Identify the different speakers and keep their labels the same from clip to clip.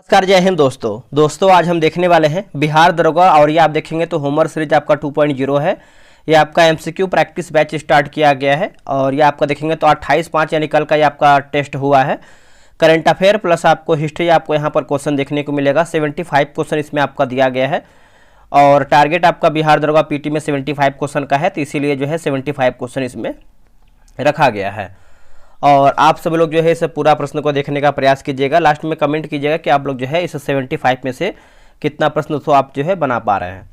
Speaker 1: नमस्कार, जय हिंद दोस्तों आज हम देखने वाले हैं बिहार दरोगा। और ये आप देखेंगे तो होमवर्क सीरीज आपका 2.0 है। ये आपका एमसीक्यू प्रैक्टिस बैच स्टार्ट किया गया है और ये आपका देखेंगे तो 28/5 यानी कल का ये आपका टेस्ट हुआ है। करंट अफेयर प्लस आपको हिस्ट्री आपको यहाँ पर क्वेश्चन देखने को मिलेगा। 75 क्वेश्चन इसमें आपका दिया गया है और टारगेट आपका बिहार दरोगा पीटी में 75 क्वेश्चन का है, तो इसीलिए जो है 75 क्वेश्चन इसमें रखा गया है। और आप सब लोग जो है इस पूरा प्रश्न को देखने का प्रयास कीजिएगा। लास्ट में कमेंट कीजिएगा कि आप लोग जो है इस 75 में से कितना प्रश्न तो आप जो है बना पा रहे हैं।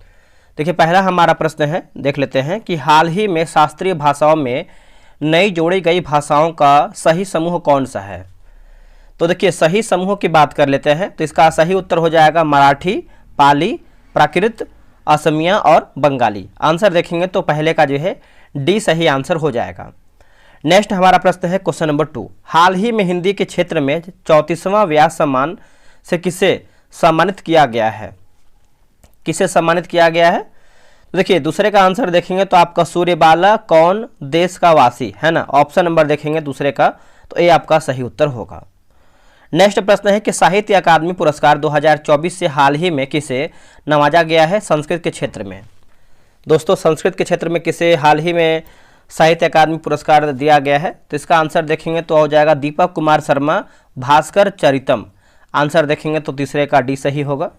Speaker 1: देखिए, पहला हमारा प्रश्न है, देख लेते हैं कि हाल ही में शास्त्रीय भाषाओं में नई जोड़ी गई भाषाओं का सही समूह कौन सा है। तो देखिए, सही समूह की बात कर लेते हैं तो इसका सही उत्तर हो जाएगा मराठी, पाली, प्राकृत, असमिया और बंगाली। आंसर देखेंगे तो पहले का जो है डी सही आंसर हो जाएगा। नेक्स्ट हमारा प्रश्न है क्वेश्चन नंबर 2। हाल ही में हिंदी के क्षेत्र में 34वां व्यास सम्मान से किसे सम्मानित किया गया है। किसे सम्मानित किया गया है, तो देखिए दूसरे का आंसर देखेंगे तो आपका सूर्यबाला कौन देश का वासी है ना। ऑप्शन नंबर देखेंगे दूसरे का तो ये आपका सही उत्तर होगा। नेक्स्ट प्रश्न है कि साहित्य अकादमी पुरस्कार 2024 से हाल ही में किसे नवाजा गया है संस्कृत के क्षेत्र में। दोस्तों, संस्कृत के क्षेत्र में किसे हाल ही में साहित्य अकादमी पुरस्कार दिया गया है, तो इसका आंसर देखेंगे तो हो जाएगा दीपक कुमार शर्मा भास्कर चरितम। आंसर देखेंगे तो तीसरे का डी सही होगा।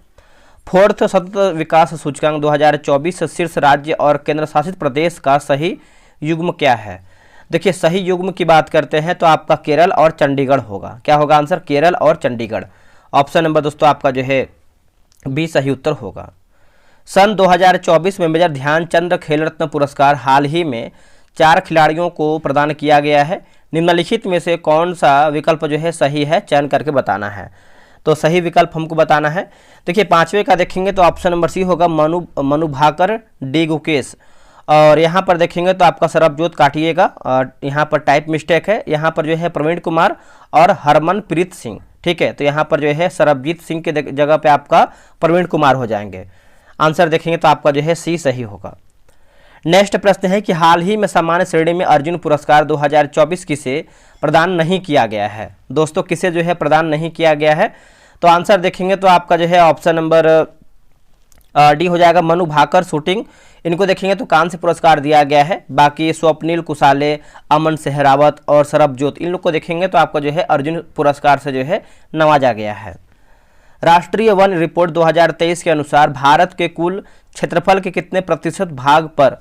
Speaker 1: फोर्थ सतत विकास सूचकांक 2024 शीर्ष राज्य और केंद्र शासित प्रदेश का सही युग्म क्या है। देखिए, सही युग्म की बात करते हैं तो आपका केरल और चंडीगढ़ होगा। क्या होगा आंसर, केरल और चंडीगढ़। ऑप्शन नंबर दोस्तों आपका जो है बी सही उत्तर होगा। सन 2024 में मेजर ध्यानचंद खेल रत्न पुरस्कार हाल ही में 4 खिलाड़ियों को प्रदान किया गया है। निम्नलिखित में से कौन सा विकल्प जो है सही है, चयन करके बताना है। तो सही विकल्प हमको बताना है। देखिए, 5वें का देखेंगे तो ऑप्शन नंबर सी होगा मनु भाकर डी गुकेश। और यहाँ पर देखेंगे तो आपका सरबजोत काटिएगा और यहाँ पर टाइप मिस्टेक है। यहाँ पर जो है प्रवीण कुमार और हरमनप्रीत सिंह, ठीक है। तो यहाँ पर जो है सरबजीत सिंह के जगह पे आपका प्रवीण कुमार हो जाएंगे। आंसर देखेंगे तो आपका जो है सी सही होगा। नेक्स्ट प्रश्न है कि हाल ही में सामान्य श्रेणी में अर्जुन पुरस्कार 2024 किसे प्रदान नहीं किया गया है। दोस्तों, किसे जो है प्रदान नहीं किया गया है, तो आंसर देखेंगे तो आपका जो है ऑप्शन नंबर डी हो जाएगा मनु भाकर शूटिंग। इनको देखेंगे तो कांस्य पुरस्कार दिया गया है। बाकी स्वप्निल कुसाले, अमन सहरावत और सरबजोत, इन लोग को देखेंगे तो आपका जो है अर्जुन पुरस्कार से जो है नवाजा गया है। राष्ट्रीय वन रिपोर्ट 2023 के अनुसार भारत के कुल क्षेत्रफल के कितने प्रतिशत भाग पर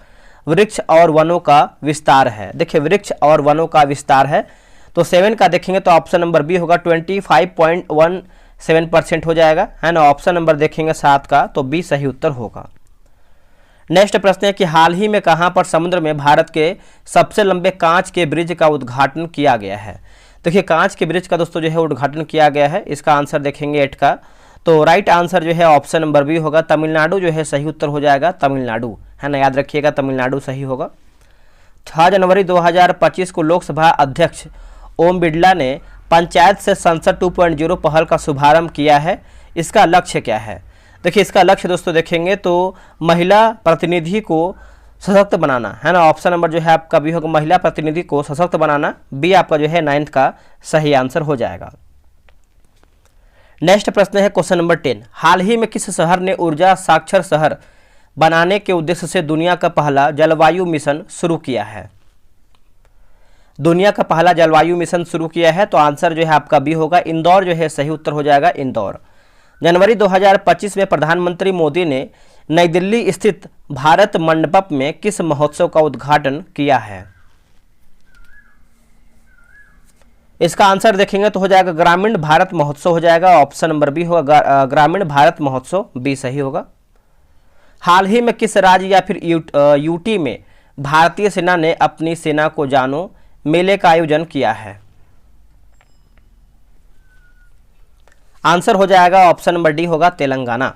Speaker 1: वृक्ष और वनों का विस्तार है। देखिए, वृक्ष और वनों का विस्तार है तो 7 का देखेंगे तो ऑप्शन नंबर बी होगा 25.17% हो जाएगा, है ना। ऑप्शन नंबर देखेंगे 7 का तो बी सही उत्तर होगा। नेक्स्ट प्रश्न है कि हाल ही में कहां पर समुद्र में भारत के सबसे लंबे कांच के ब्रिज का उद्घाटन किया गया है। देखिए, कांच के ब्रिज का दोस्तों जो है उद्घाटन किया गया है। इसका आंसर देखेंगे 8 का तो राइट आंसर जो है ऑप्शन नंबर बी होगा तमिलनाडु जो है सही उत्तर हो जाएगा। तमिलनाडु, है ना, याद रखिएगा तमिलनाडु सही होगा। 6 जनवरी 2025 को लोकसभा अध्यक्ष ओम बिरला ने पंचायत से संसद 2.0 पहल का शुभारंभ किया है। इसका लक्ष्य क्या है। देखिए, इसका लक्ष्य दोस्तों देखेंगे तो महिला प्रतिनिधि को सशक्त बनाना, है ना। ऑप्शन नंबर जो है आपका बी होगा महिला प्रतिनिधि को सशक्त बनाना। बी आपका जो है 9th का सही आंसर हो जाएगा। नेक्स्ट प्रश्न है क्वेश्चन नंबर 10। हाल ही में किस शहर ने ऊर्जा साक्षर शहर बनाने के उद्देश्य से दुनिया का पहला जलवायु मिशन शुरू किया है। दुनिया का पहला जलवायु मिशन शुरू किया है तो आंसर जो है आपका बी होगा इंदौर जो है सही उत्तर हो जाएगा, इंदौर। जनवरी 2025 में प्रधानमंत्री मोदी ने नई दिल्ली स्थित भारत मंडपम में किस महोत्सव का उद्घाटन किया है। इसका आंसर देखेंगे तो हो जाएगा ग्रामीण भारत महोत्सव हो जाएगा। ऑप्शन नंबर बी होगा ग्रामीण भारत महोत्सव, बी सही होगा। हाल ही में किस राज्य या फिर यूटी में भारतीय सेना ने अपनी सेना को जानो मेले का आयोजन किया है। आंसर हो जाएगा ऑप्शन नंबर डी होगा तेलंगाना।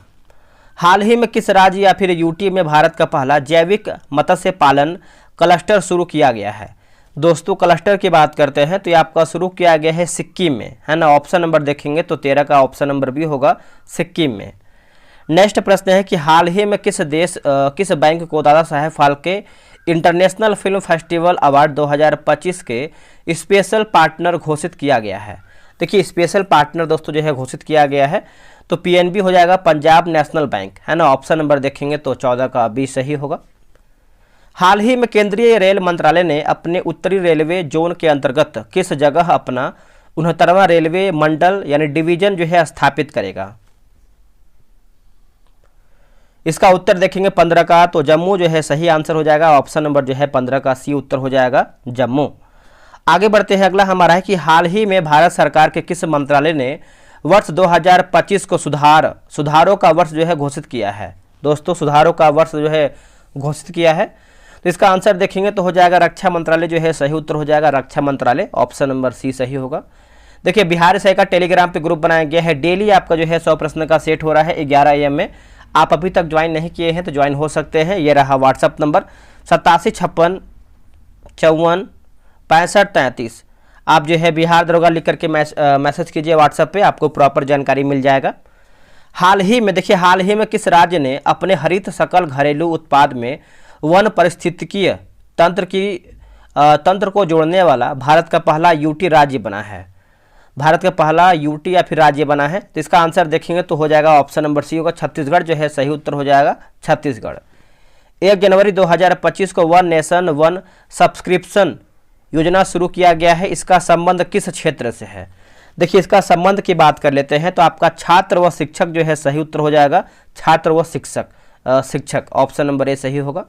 Speaker 1: हाल ही में किस राज्य या फिर यूटी में भारत का पहला जैविक मत्स्य पालन क्लस्टर शुरू किया गया है। दोस्तों, क्लस्टर की बात करते हैं तो ये आपका शुरू किया गया है सिक्किम में, है ना। ऑप्शन नंबर देखेंगे तो 13 का ऑप्शन नंबर बी होगा सिक्किम में। नेक्स्ट प्रश्न है कि हाल ही में किस बैंक को Dada Saheb Phalke international film festival award 2025 के स्पेशल पार्टनर घोषित किया गया है। देखिए स्पेशल पार्टनर दोस्तों जो है घोषित किया गया है, तो पीएनबी हो जाएगा पंजाब नेशनल बैंक, है ना। ऑप्शन नंबर देखेंगे तो 14 का बी सही होगा। हाल ही में केंद्रीय रेल मंत्रालय ने अपने उत्तरी रेलवे जोन के अंतर्गत किस जगह अपना 69वां रेलवे मंडल यानी डिवीजन जो है स्थापित करेगा? इसका उत्तर देखेंगे 15 का, तो जम्मू जो है सही आंसर हो जाएगा। ऑप्शन नंबर जो है 15 का सी उत्तर हो जाएगा, जम्मू। आगे बढ़ते हैं, अगला हमारा है कि हाल ही में भारत सरकार के किस मंत्रालय ने वर्ष 2025 को सुधारों का वर्ष जो है घोषित किया है? दोस्तों सुधारों का वर्ष जो है घोषित किया है, तो इसका आंसर देखेंगे तो हो जाएगा रक्षा मंत्रालय जो है सही उत्तर हो जाएगा, रक्षा मंत्रालय। ऑप्शन नंबर सी सही होगा। देखिए बिहार से का टेलीग्राम पे ग्रुप बनाया गया है, डेली आपका जो है 100 प्रश्न का सेट हो रहा है 11 AM में। आप अभी तक ज्वाइन नहीं किए हैं तो ज्वाइन हो सकते हैं। ये रहा व्हाट्सअप नंबर 8756546533। आप जो है बिहार दरोगा लिख करके मैसेज कीजिए व्हाट्सएप पे, आपको प्रॉपर जानकारी मिल जाएगा। हाल ही में देखिए, हाल ही में किस राज्य ने अपने हरित सकल घरेलू उत्पाद में वन पारिस्थितिकीय तंत्र को जोड़ने वाला भारत का पहला यूटी राज्य बना है? भारत का पहला यूटी या फिर राज्य बना है, तो इसका आंसर देखेंगे तो हो जाएगा ऑप्शन नंबर सी होगा, छत्तीसगढ़ जो है सही उत्तर हो जाएगा, छत्तीसगढ़। 1 जनवरी 2025 को वन नेशन वन सब्सक्रिप्शन योजना शुरू किया गया है, इसका संबंध किस क्षेत्र से है? देखिए इसका संबंध की बात कर लेते हैं तो आपका छात्र व शिक्षक जो है सही उत्तर हो जाएगा, छात्र व शिक्षक। ऑप्शन नंबर ए सही होगा।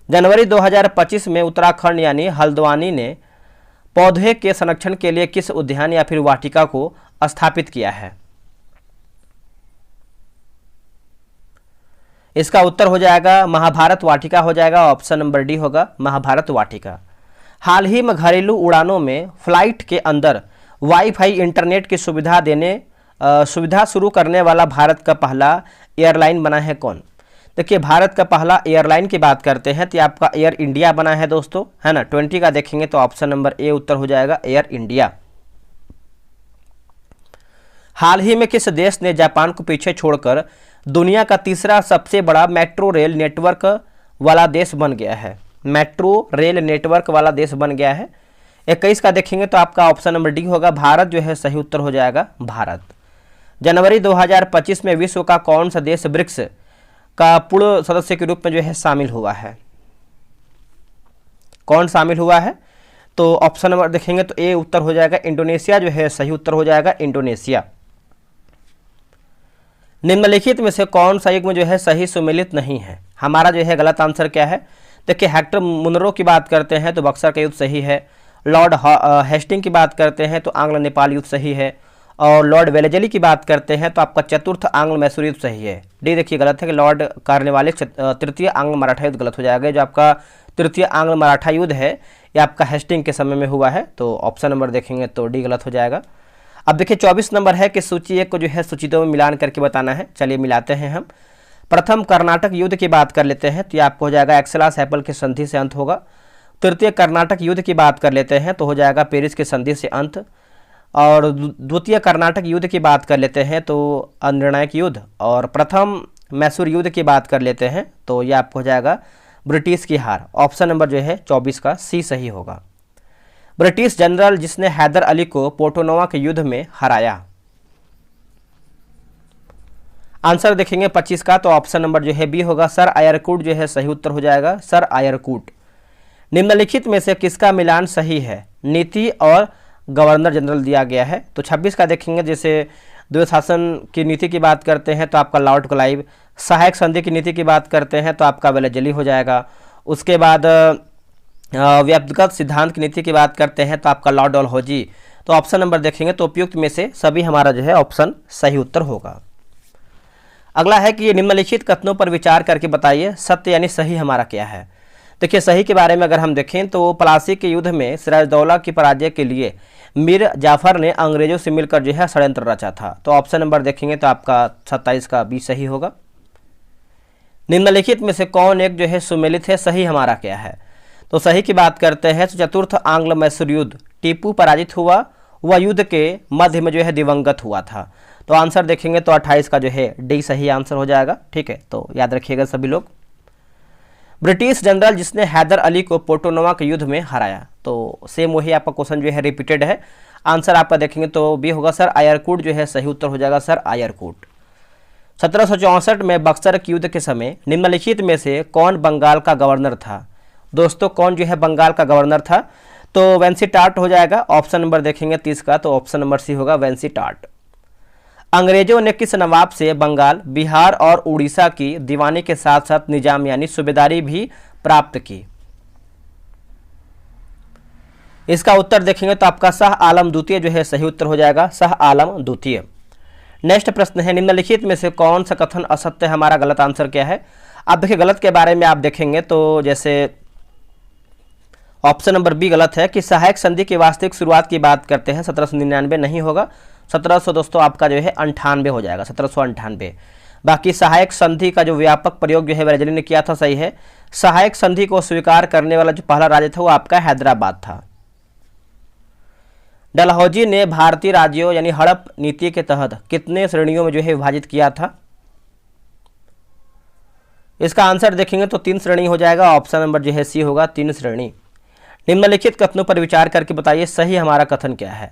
Speaker 1: जनवरी 2025 में उत्तराखंड यानी हल्द्वानी ने पौधे के संरक्षण के लिए किस उद्यान या फिर वाटिका को स्थापित किया है? इसका उत्तर हो जाएगा महाभारत वाटिका हो जाएगा, ऑप्शन नंबर डी होगा, महाभारत वाटिका। हाल ही में घरेलू उड़ानों में फ्लाइट के अंदर वाईफाई इंटरनेट की सुविधा शुरू करने वाला भारत का पहला एयरलाइन बना है कौन? देखिए भारत का पहला एयरलाइन की बात करते हैं तो आपका एयर इंडिया बना है दोस्तों, है ना। 20 का देखेंगे तो ऑप्शन नंबर ए उत्तर हो जाएगा, एयर इंडिया। हाल ही में किस देश ने जापान को पीछे छोड़कर दुनिया का तीसरा सबसे बड़ा मेट्रो रेल नेटवर्क वाला देश बन गया है? मेट्रो रेल नेटवर्क वाला देश बन गया है। 21 का देखेंगे तो आपका ऑप्शन नंबर डी होगा, भारत जो है सही उत्तर हो जाएगा, भारत। जनवरी 2025 में विश्व का कौन सा देश ब्रिक्स का पूर्ण सदस्य के रूप में जो है शामिल हुआ है? कौन शामिल हुआ है? तो ऑप्शन नंबर देखेंगे तो ए उत्तर हो जाएगा, इंडोनेशिया जो है सही उत्तर हो जाएगा, इंडोनेशिया। निम्नलिखित में से कौन सा युग्म जो है सही सुमेलित नहीं है? हमारा जो है गलत आंसर क्या है? देखिए हेक्टर मुनरो की बात करते हैं तो बक्सर का युद्ध सही है, लॉर्ड हेस्टिंग की बात करते हैं तो आंग्ल नेपाल युद्ध सही है, और लॉर्ड वेलेजली की बात करते हैं तो आपका चतुर्थ आंग्ल मैसूर युद्ध सही है। डी देखिए गलत है कि लॉर्ड कार्नवालिस तृतीय आंग्ल मराठा युद्ध गलत हो जाएगा। जो आपका तृतीय आंग्ल मराठा युद्ध है ये आपका हेस्टिंग के समय में हुआ है, तो ऑप्शन नंबर देखेंगे तो डी गलत हो जाएगा। अब देखिए 24 नंबर है कि सूची 1 को जो है सूची 2 में मिलान करके बताना है। चलिए मिलाते हैं हम। प्रथम कर्नाटक युद्ध की बात कर लेते हैं तो ये आपको हो जाएगा एक्सलास एपल की संधि से अंत होगा। तृतीय कर्नाटक युद्ध की बात कर लेते हैं तो हो जाएगा पेरिस की संधि से अंत। और द्वितीय कर्नाटक युद्ध की बात कर लेते हैं तो अनिर्णायक युद्ध। और प्रथम मैसूर युद्ध की बात कर लेते हैं तो ये आपको हो जाएगा ब्रिटिश की हार। ऑप्शन नंबर जो है 24 का सी सही होगा। ब्रिटिश जनरल जिसने हैदर अली को पोर्टोनोवा के युद्ध में हराया? आंसर देखेंगे 25 का, तो ऑप्शन नंबर जो है बी होगा, सर आयरकूट जो है सही उत्तर हो जाएगा, सर आयरकूट। निम्नलिखित में से किसका मिलान सही है? नीति और गवर्नर जनरल दिया गया है। तो 26 का देखेंगे, जैसे द्वैध शासन की नीति की बात करते हैं तो आपका लॉर्ड क्लाइव, सहायक संधि की नीति की बात करते हैं तो आपका वेलेजली हो जाएगा। उसके बाद व्यक्तिगत सिद्धांत की नीति की बात करते हैं तो आपका लॉर्ड डलहौजी। तो ऑप्शन नंबर देखेंगे तो उपयुक्त में से सभी हमारा जो है ऑप्शन सही उत्तर होगा। अगला है कि ये निम्नलिखित कथनों पर विचार करके बताइए सत्य यानी सही हमारा क्या है। देखिए सही के बारे में अगर हम देखें तो प्लासी के युद्ध में सिराजदौला की पराजय के लिए मीर जाफर ने अंग्रेजों से मिलकर जो है षड्यंत्र रचा था। तो ऑप्शन नंबर देखेंगे तो आपका 27 का बी सही होगा। निम्नलिखित में से कौन एक जो है सुमेलित है, सही हमारा क्या है? तो सही की बात करते हैं तो चतुर्थ आंग्ल मैसूर युद्ध, टीपू पराजित हुआ, वह युद्ध के मध्य में जो है दिवंगत हुआ था। तो आंसर देखेंगे तो 28 का जो है डी सही आंसर हो जाएगा। ठीक है, तो याद रखिएगा सभी लोग। ब्रिटिश जनरल जिसने हैदर अली को पोर्टोनोवा के युद्ध में हराया, तो सेम वही आपका क्वेश्चन जो है रिपीटेड है। आंसर आपका देखेंगे तो बी होगा सर आयरकूट जो है सही उत्तर हो जाएगा सर आयरकूट। 1764 में बक्सर के युद्ध के समय निम्नलिखित में से कौन बंगाल का गवर्नर था? दोस्तों कौन जो है बंगाल का गवर्नर था? तो वेंसीटार्ट हो जाएगा। ऑप्शन नंबर देखेंगे 30 का, तो ऑप्शन नंबर सी होगा वेंसीटार्ट। अंग्रेजों ने किस नवाब से बंगाल, बिहार और उड़ीसा की दीवानी के साथ साथ निजाम यानी सूबेदारी भी प्राप्त की? इसका उत्तर देखेंगे तो आपका शाह आलम द्वितीय जो है सही उत्तर हो जाएगा, शाह आलम द्वितीय। नेक्स्ट प्रश्न है निम्नलिखित में से कौन सा कथन असत्य है? हमारा गलत आंसर क्या है? आप देखिए गलत के बारे में आप देखेंगे तो जैसे ऑप्शन नंबर बी गलत है कि सहायक संधि की वास्तविक शुरुआत की बात करते हैं 1799 नहीं होगा, 1700 दोस्तों आपका जो है 98 हो जाएगा, 1798। बाकी सहायक संधि का जो व्यापक प्रयोग जो है वेलेज़ली ने किया था, सही है। सहायक संधि को स्वीकार करने वाला जो पहला राज्य था वो आपका हैदराबाद था। डलहौजी ने भारतीय राज्यों यानी हड़प नीति के तहत कितने श्रेणियों में जो है विभाजित किया था? इसका आंसर देखेंगे तो 3 श्रेणी हो जाएगा। ऑप्शन नंबर जो है सी होगा 3 श्रेणी। निम्नलिखित कथनों पर विचार करके बताइए सही हमारा कथन क्या है।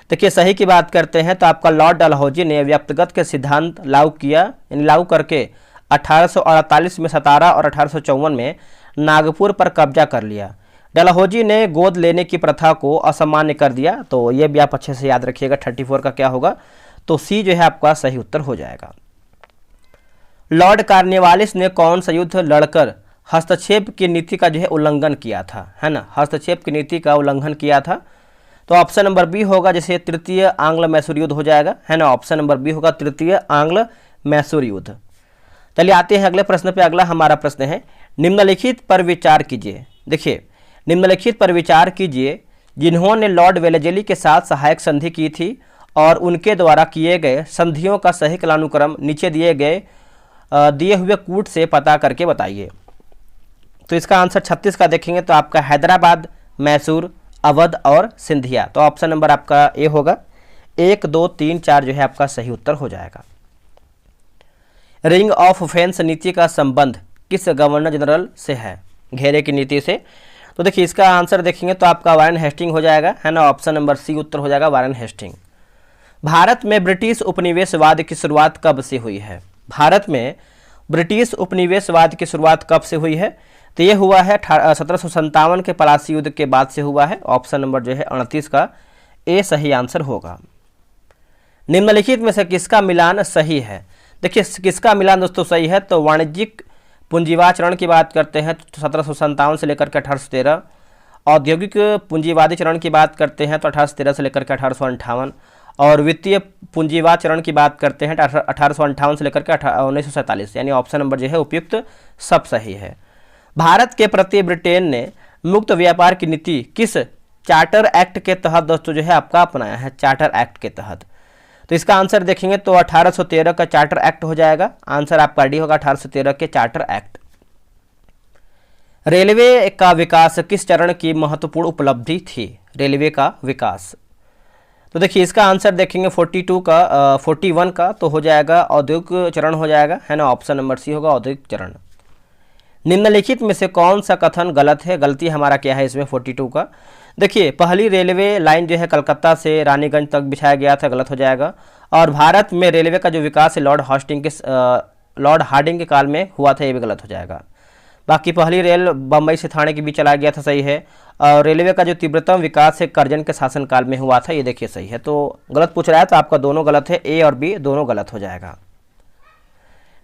Speaker 1: देखिए सही की बात करते हैं तो आपका लॉर्ड डलहौजी ने व्यक्तिगत के सिद्धांत लागू किया, यानी लागू करके 1848 में सतारा और 1854 में नागपुर पर कब्जा कर लिया। डलहौजी ने गोद लेने की प्रथा को असामान्य कर दिया, तो ये भी आप अच्छे से याद रखिएगा। 34 का क्या होगा? तो सी जो है आपका सही उत्तर हो जाएगा। लॉर्ड कार्नवालिस ने कौन सा युद्ध लड़कर हस्तक्षेप की नीति का जो है उल्लंघन किया था, है ना? हस्तक्षेप की नीति का उल्लंघन किया था, तो ऑप्शन नंबर बी होगा, जैसे तृतीय आंग्ल मैसूर युद्ध हो जाएगा, है ना? ऑप्शन नंबर बी होगा तृतीय आंग्ल मैसूर युद्ध। चलिए आते हैं अगले प्रश्न पे। अगला हमारा प्रश्न है निम्नलिखित पर विचार कीजिए। देखिए निम्नलिखित पर विचार कीजिए जिन्होंने लॉर्ड वेलेज़ली के साथ सहायक संधि की थी और उनके द्वारा किए गए संधियों का सही कालानुक्रम नीचे दिए हुए कूट से पता करके बताइए। तो इसका आंसर 36 का देखेंगे तो आपका हैदराबाद, मैसूर, अवध और सिंधिया। तो ऑप्शन नंबर आपका ए होगा। 1, 2, 3, 4 जो है आपका सही उत्तर हो जाएगा। रिंग ऑफ फेंस नीति का संबंध किस गवर्नर जनरल से है? घेरे की नीति से। तो देखिए इसका आंसर देखेंगे तो आपका वारेन हेस्टिंग हो जाएगा, है ना? ऑप्शन नंबर सी उत्तर हो जाएगा वारेन हेस्टिंग। भारत में ब्रिटिश उपनिवेशवाद की शुरुआत कब से हुई है? भारत में ब्रिटिश उपनिवेशवाद की शुरुआत कब से हुई है? तो ये हुआ है 1757 के पलासी युद्ध के बाद से हुआ है। ऑप्शन नंबर जो है 38 का ए सही आंसर होगा। निम्नलिखित में से किसका मिलान सही है? देखिए किसका मिलान दोस्तों सही है? तो वाणिज्यिक पूंजीवाद चरण की बात करते हैं तो 1757 से लेकर के 1813, औद्योगिक पूंजीवादी चरण की बात करते हैं तो 1813 से लेकर के 1858, और वित्तीय पूंजीवाद चरण की बात करते हैं 1858 से लेकर के 1947, यानी ऑप्शन नंबर जो है उपयुक्त सब सही है। भारत के प्रति ब्रिटेन ने मुक्त व्यापार की नीति किस चार्टर एक्ट के तहत दोस्तों जो है आपका अपनाया है? चार्टर एक्ट के तहत। तो इसका आंसर देखेंगे तो 1813 का चार्टर एक्ट हो जाएगा। आंसर आपका डी होगा 1813 के चार्टर एक्ट। रेलवे का विकास किस चरण की महत्वपूर्ण उपलब्धि थी? रेलवे का विकास। तो देखिए इसका आंसर देखेंगे 41 का तो हो जाएगा औद्योगिक चरण हो जाएगा, है ना? ऑप्शन नंबर सी होगा औद्योगिक चरण। निम्नलिखित में से कौन सा कथन गलत है? गलती हमारा क्या है इसमें 42 का? देखिए पहली रेलवे लाइन जो है कलकत्ता से रानीगंज तक बिछाया गया था, गलत हो जाएगा। और भारत में रेलवे का जो विकास है लॉर्ड हार्डिंग के काल में हुआ था, ये भी गलत हो जाएगा। बाकी पहली रेल बम्बई से थाने के बीच चलाया गया था, सही है। और रेलवे का जो तीव्रतम विकास है करजन के शासनकाल में हुआ था, ये देखिए सही है। तो गलत पूछ रहा है तो आपका दोनों गलत है, ए और बी दोनों गलत हो जाएगा।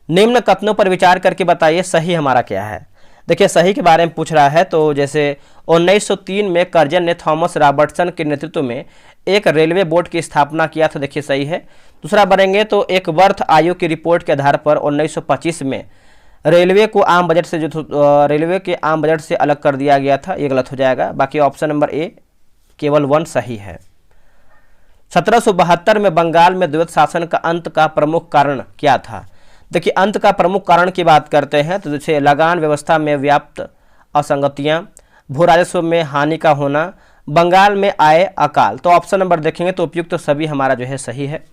Speaker 1: निम्न कथनों पर विचार करके बताइए सही हमारा क्या है। देखिए सही के बारे में पूछ रहा है तो जैसे 1903 में कर्जन ने थॉमस रॉबर्टसन के नेतृत्व में एक रेलवे बोर्ड की स्थापना किया था, देखिए सही है। दूसरा बढ़ेंगे तो एक वर्थ आयोग की रिपोर्ट के आधार पर 1925 में रेलवे को आम बजट से रेलवे के आम बजट से अलग कर दिया गया था, ये गलत हो जाएगा। बाकी ऑप्शन नंबर ए केवल 1 सही है। 1772 में बंगाल में द्वैत शासन का अंत का प्रमुख कारण क्या था? देखिए अंत का प्रमुख कारण की बात करते हैं तो जैसे लगान व्यवस्था में व्याप्त असंगतियां, भू राजस्व में हानि का होना, बंगाल में आए अकाल। तो ऑप्शन नंबर देखेंगे तो उपयुक्त तो सभी हमारा जो है सही है।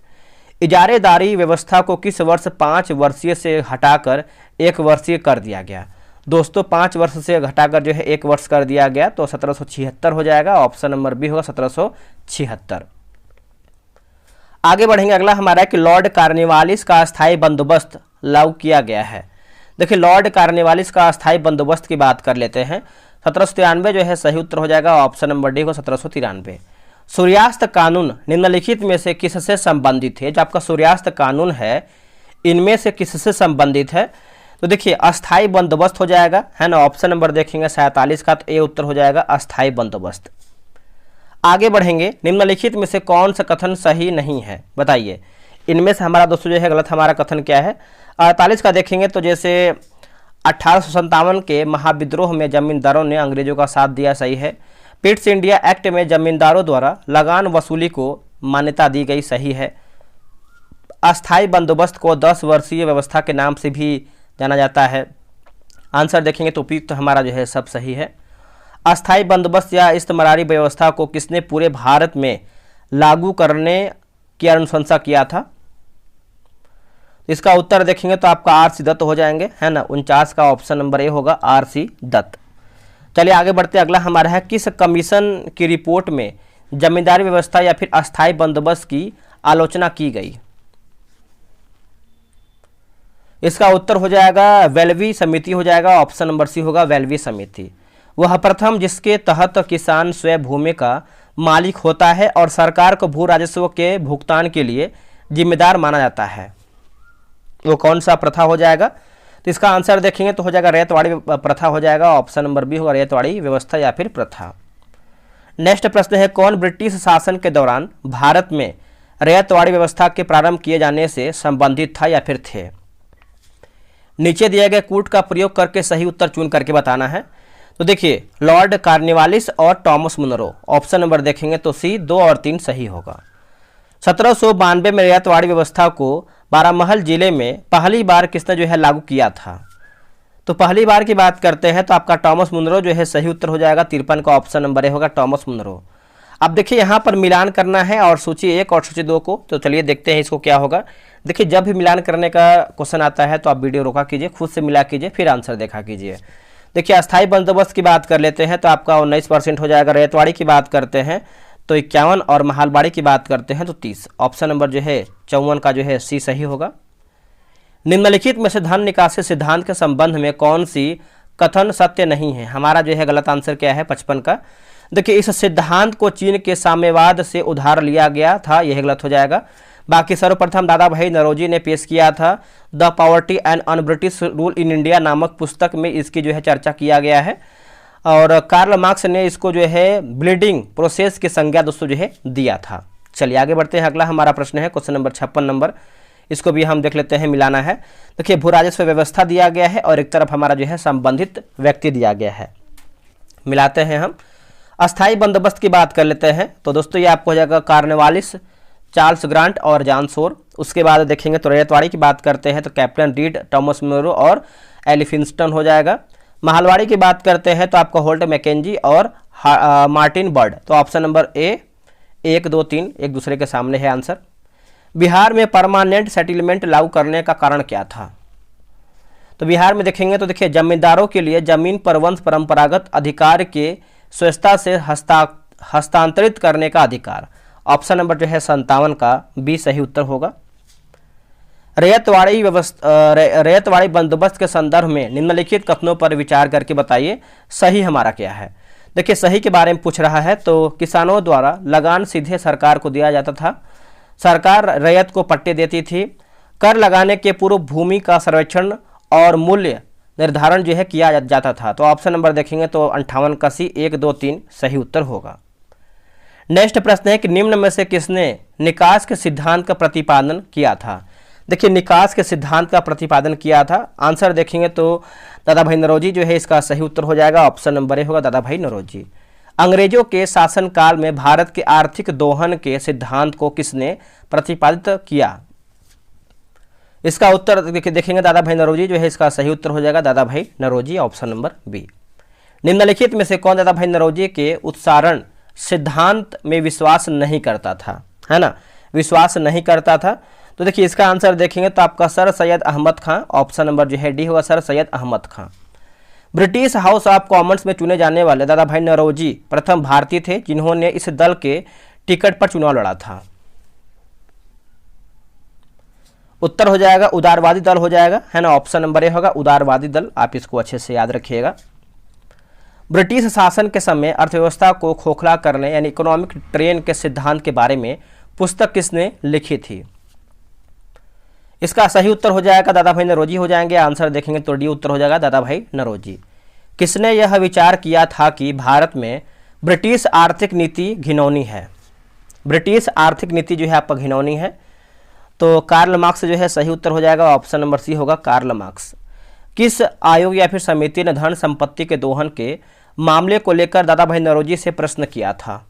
Speaker 1: इजारेदारी व्यवस्था को किस वर्ष 5 वर्षीय से हटाकर 1 वर्षीय कर दिया गया? दोस्तों 5 वर्ष से घटाकर जो है 1 वर्ष कर दिया गया, तो 1776 हो जाएगा। ऑप्शन नंबर बी होगा 1776। आगे बढ़ेंगे, अगला हमारा है कि लॉर्ड कार्नवालिस का अस्थायी बंदोबस्त लागू किया गया है। देखिए लॉर्ड कार्नवालिस का अस्थायी बंदोबस्त की बात कर लेते हैं। 1793 जो है सही उत्तर हो जाएगा, ऑप्शन नंबर डी को 1793। सूर्यास्त कानून निम्नलिखित में से किससे संबंधित है? जो आपका सूर्यास्त कानून है इनमें से किससे संबंधित है? तो देखिए अस्थायी बंदोबस्त हो जाएगा, है ना। ऑप्शन नंबर देखेंगे 47 का, तो ए उत्तर हो जाएगा अस्थायी बंदोबस्त। आगे बढ़ेंगे, निम्नलिखित में से कौन सा कथन सही नहीं है बताइए। इनमें से हमारा दोस्तों जो है गलत हमारा कथन क्या है? 48 का देखेंगे तो जैसे 1857 के महाविद्रोह में जमींदारों ने अंग्रेजों का साथ दिया, सही है। पिट्स इंडिया एक्ट में जमींदारों द्वारा लगान वसूली को मान्यता दी गई, सही है। अस्थायी बंदोबस्त को 10 वर्षीय व्यवस्था के नाम से भी जाना जाता है। आंसर देखेंगे तो उपयुक्त हमारा जो है सब सही है। अस्थायी बंदोबस्त या इस्तमरारी व्यवस्था को किसने पूरे भारत में लागू करने की अनुशंसा किया था? इसका उत्तर देखेंगे तो आपका आर.सी. दत्त हो जाएंगे, है ना। 49 का ऑप्शन नंबर ए होगा आर.सी. दत्त। चलिए आगे बढ़ते, अगला हमारा है किस कमीशन की रिपोर्ट में जमींदारी व्यवस्था या फिर अस्थायी बंदोबस्त की आलोचना की गई? इसका उत्तर हो जाएगा वेल्वी समिति हो जाएगा, ऑप्शन नंबर सी होगा वेल्वी समिति। वह प्रथम जिसके तहत किसान स्वयं भूमि का मालिक होता है और सरकार को भू राजस्व के भुगतान के लिए जिम्मेदार माना जाता है, वो कौन सा प्रथा हो जाएगा? तो इसका आंसर देखेंगे तो हो जाएगा रैयतवाड़ी प्रथा हो जाएगा, ऑप्शन नंबर बी होगा रैयतवाड़ी व्यवस्था या फिर प्रथा। नेक्स्ट प्रश्न है, कौन ब्रिटिश शासन के दौरान भारत में रैयतवाड़ी व्यवस्था के प्रारंभ किए जाने से संबंधित था या फिर थे? नीचे दिए गए कूट का प्रयोग करके सही उत्तर चुन करके बताना है। तो देखिए लॉर्ड कार्नवालिस और टॉमस मुनरो, ऑप्शन नंबर देखेंगे तो सी 2 और 3 सही होगा। 1792 में रैयतवाड़ी व्यवस्था को बारामहल जिले में पहली बार किसने जो है लागू किया था? तो पहली बार की बात करते हैं तो आपका टॉमस मुनरो जो है सही उत्तर हो जाएगा। 53 का ऑप्शन नंबर ए होगा टॉमस मुनरो। अब देखिए यहाँ पर मिलान करना है और सूची 1 और सूची 2 को, तो चलिए देखते हैं इसको क्या होगा। देखिए जब भी मिलान करने का क्वेश्चन आता है तो आप वीडियो रोका कीजिए, खुद से मिला कीजिए, फिर आंसर देखा कीजिए। देखिए अस्थायी बंदोबस्त की बात कर लेते हैं तो आपका 19% हो जाएगा। रैयतवाड़ी की बात करते हैं तो 51 और महलबाड़ी की बात करते हैं तो 30। ऑप्शन नंबर जो है 54 का जो है सी सही होगा। निम्नलिखित में से धन निकासी सिद्धांत के संबंध में कौन सी कथन सत्य नहीं है? हमारा जो है गलत आंसर क्या है? 55 का। देखिए इस सिद्धांत को चीन के साम्यवाद से उधार लिया गया था, यह गलत हो जाएगा। बाकी सर्वप्रथम दादा भाई नौरोजी ने पेश किया था the poverty and un British rule in India नामक पुस्तक में इसकी जो है चर्चा किया गया है, और कार्ल मार्क्स ने इसको जो है ब्लीडिंग प्रोसेस की संज्ञा दोस्तों जो है दिया था। चलिए आगे बढ़ते हैं, अगला हमारा प्रश्न है क्वेश्चन नंबर 56 नंबर, इसको भी हम देख लेते हैं, मिलाना है। देखिए भू राजस्व व्यवस्था दिया गया है और एक तरफ हमारा जो है संबंधित व्यक्ति दिया गया है, मिलाते हैं हम। अस्थायी बंदोबस्त की बात कर लेते हैं तो दोस्तों ये आपको हो जाएगा कार्नवालिस, चार्ल्स ग्रांट और जॉन शोर। उसके बाद देखेंगे तो रैयतवाड़ी की बात करते हैं तो कैप्टन रीड, टॉमस मुनरो और एलिफिंस्टन हो जाएगा। महलवाड़ी की बात करते हैं तो आपका होल्ट मैकेंजी और मार्टिन बर्ड। तो ऑप्शन नंबर ए 1, 2, 3 एक दूसरे के सामने है आंसर। बिहार में परमानेंट सेटलमेंट लागू करने का कारण क्या था? तो बिहार में देखेंगे तो देखिए जमींदारों के लिए जमीन पर वंश परंपरागत अधिकार के स्वेच्छा से हस्तांतरित करने का अधिकार। ऑप्शन नंबर जो है 57 का बी सही उत्तर होगा। रैयतवाड़ी बंदोबस्त के संदर्भ में निम्नलिखित कथनों पर विचार करके बताइए सही हमारा क्या है। देखिए सही के बारे में पूछ रहा है तो किसानों द्वारा लगान सीधे सरकार को दिया जाता था, सरकार रैयत को पट्टे देती थी, कर लगाने के पूर्व भूमि का सर्वेक्षण और मूल्य निर्धारण जो है किया जाता था। तो ऑप्शन नंबर देखेंगे तो 58 का सी 1, 2, 3 सही उत्तर होगा। नेक्स्ट प्रश्न है कि निम्न में से किसने निकास के सिद्धांत का प्रतिपादन किया था? देखिए निकास के सिद्धांत का प्रतिपादन किया था, आंसर देखेंगे तो दादा भाई नौरोजी जो है इसका सही उत्तर हो जाएगा। ऑप्शन नंबर ए होगा दादा भाई नौरोजी। अंग्रेजों के शासनकाल में भारत के आर्थिक दोहन के सिद्धांत को किसने प्रतिपादित किया? इसका उत्तर देखेंगे दादा भाई नौरोजी जो है इसका सही उत्तर हो जाएगा दादा भाई नौरोजी, ऑप्शन नंबर बी। निम्नलिखित में से कौन दादा भाई नौरोजी के उत्सारण सिद्धांत में विश्वास नहीं करता था? है ना, विश्वास नहीं करता था। तो देखिए इसका आंसर देखेंगे तो आपका sir Syed Ahmad Khan, option number जो है डी होगा sir Syed Ahmad Khan. British House of Commons में चुने जाने वाले दादा भाई नौरोजी प्रथम भारतीय थे जिन्होंने इस दल के टिकट पर चुनाव लड़ा था। उत्तर हो जाएगा उदारवादी दल हो जाएगा, है ना। ऑप्शन नंबर ए होगा उदारवादी दल, आप इसको अच्छे से याद रखिएगा। ब्रिटिश शासन के समय अर्थव्यवस्था को खोखला करने यानी इकोनॉमिक ट्रेन के सिद्धांत के बारे में पुस्तक किसने लिखी थी? इसका सही उत्तर हो जाएगा दादा भाई नौरोजी हो जाएंगे। आंसर देखेंगे तो डी उत्तर हो जाएगा दादा भाई नौरोजी। किसने यह विचार किया था कि भारत में ब्रिटिश आर्थिक नीति घिनौनी है? ब्रिटिश आर्थिक नीति जो है आपका घिनौनी है, तो कार्ल मार्क्स जो है सही उत्तर हो जाएगा। ऑप्शन नंबर सी होगा कार्ल मार्क्स। किस आयोग या फिर समिति ने धन संपत्ति के दोहन के मामले को लेकर दादा भाई नौरोजी से प्रश्न किया था?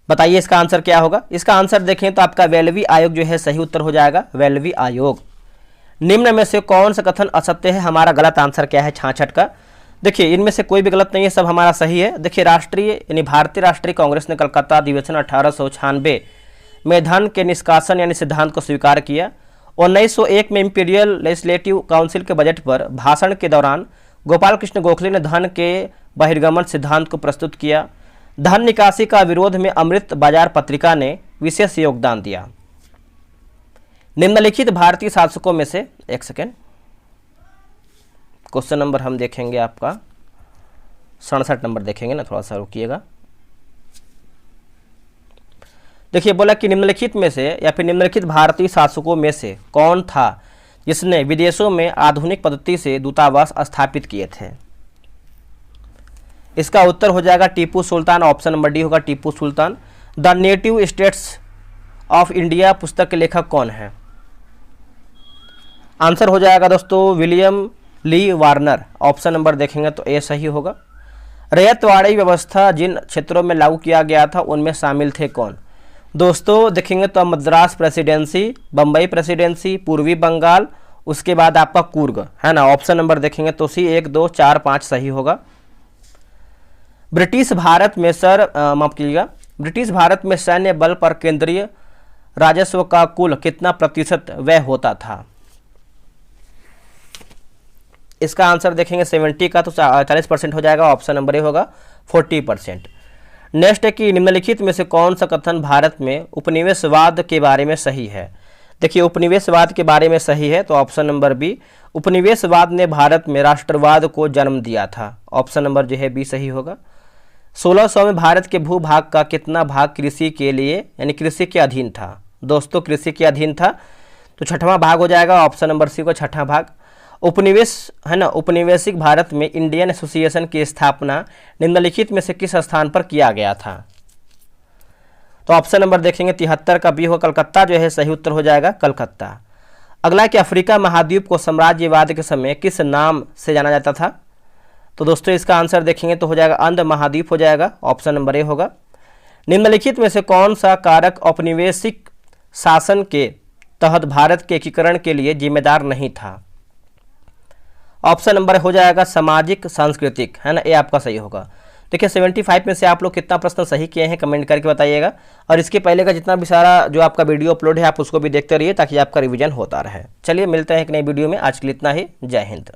Speaker 1: बताइए इसका आंसर क्या होगा। इसका आंसर देखें तो आपका वेलवी आयोग जो है सही उत्तर हो जाएगा, वेलवी आयोग। निम्न में से कौन सा कथन असत्य है? हमारा गलत आंसर क्या है 66 का? देखिए इनमें से कोई भी गलत नहीं है, सब हमारा सही है। देखिए राष्ट्रीय यानी भारतीय राष्ट्रीय कांग्रेस ने कलकत्ता अधिवेशन 1896 में धन के निष्कासन यानी सिद्धांत को स्वीकार किया। 1901 में इंपीरियल लेजिस्लेटिव काउंसिल के बजट पर भाषण के दौरान गोपाल कृष्ण गोखले ने धन के बहिर्गमन सिद्धांत को प्रस्तुत किया। धन निकासी का विरोध में अमृत बाजार पत्रिका ने विशेष योगदान दिया। निम्नलिखित भारतीय शासकों में से, एक सेकेंड, क्वेश्चन नंबर हम देखेंगे आपका 67 नंबर देखेंगे ना, थोड़ा सा रुकिएगा। देखिए बोला कि निम्नलिखित में से या फिर निम्नलिखित भारतीय शासकों में से कौन था जिसने विदेशों में आधुनिक पद्धति से दूतावास स्थापित किए थे? इसका उत्तर हो जाएगा Tipu Sultan. Option number D होगा Tipu Sultan. The native states of India पुस्तक के लेखक कौन है? आंसर हो जाएगा दोस्तों William Lee Warner. Option number देखेंगे तो ए सही होगा। रैयतवाड़ी व्यवस्था जिन क्षेत्रों में लागू किया गया था उनमें शामिल थे कौन? दोस्तों देखेंगे तो मद्रास प्रेसिडेंसी, बम्बई प्रेसिडेंसी, पूर्वी बंगाल, उसके बाद आपका कुर्ग, है ना। ऑप्शन नंबर देखेंगे तो सी 1, 2, 4, 5 सही होगा। ब्रिटिश भारत में माफ कीजिएगा, ब्रिटिश भारत में सैन्य बल पर केंद्रीय राजस्व का कुल कितना प्रतिशत व्यय होता था? इसका आंसर देखेंगे 70 का, तो 40% हो जाएगा। ऑप्शन नंबर ए होगा 40%। नेक्स्ट है कि निम्नलिखित में से कौन सा कथन भारत में उपनिवेशवाद के बारे में सही है? देखिए उपनिवेशवाद के बारे में सही है तो ऑप्शन नंबर बी, उपनिवेशवाद ने भारत में राष्ट्रवाद को जन्म दिया था। ऑप्शन नंबर जो है बी सही होगा। 1600 में भारत के भूभाग का कितना भाग कृषि के लिए यानी कृषि के अधीन था? दोस्तों कृषि के अधीन था, तो 6वां भाग हो जाएगा। ऑप्शन नंबर सी को 6वां भाग। उपनिवेश, है ना, उपनिवेशिक भारत में इंडियन एसोसिएशन की स्थापना निम्नलिखित में से किस स्थान पर किया गया था? तो ऑप्शन नंबर देखेंगे 73 का बी हो कलकत्ता जो है सही उत्तर हो जाएगा कलकत्ता। अगला कि अफ्रीका महाद्वीप को साम्राज्यवाद के समय किस नाम से जाना जाता था? तो दोस्तों इसका आंसर देखेंगे तो हो जाएगा अंध महाद्वीप हो जाएगा। ऑप्शन नंबर ए होगा। निम्नलिखित में से कौन सा कारक औपनिवेशिक शासन के तहत भारत के एकीकरण के लिए जिम्मेदार नहीं था? ऑप्शन नंबर हो जाएगा सामाजिक सांस्कृतिक, है ना, ये आपका सही होगा। देखिए 75 में से आप लोग कितना प्रश्न सही किए हैं कमेंट करके बताइएगा। और इसके पहले का जितना भी सारा जो आपका वीडियो अपलोड है आप उसको भी देखते रहिए ताकि आपका रिवीजन होता रहे। चलिए मिलते हैं एक नई वीडियो में, आज के लिए इतना ही। जय हिंद।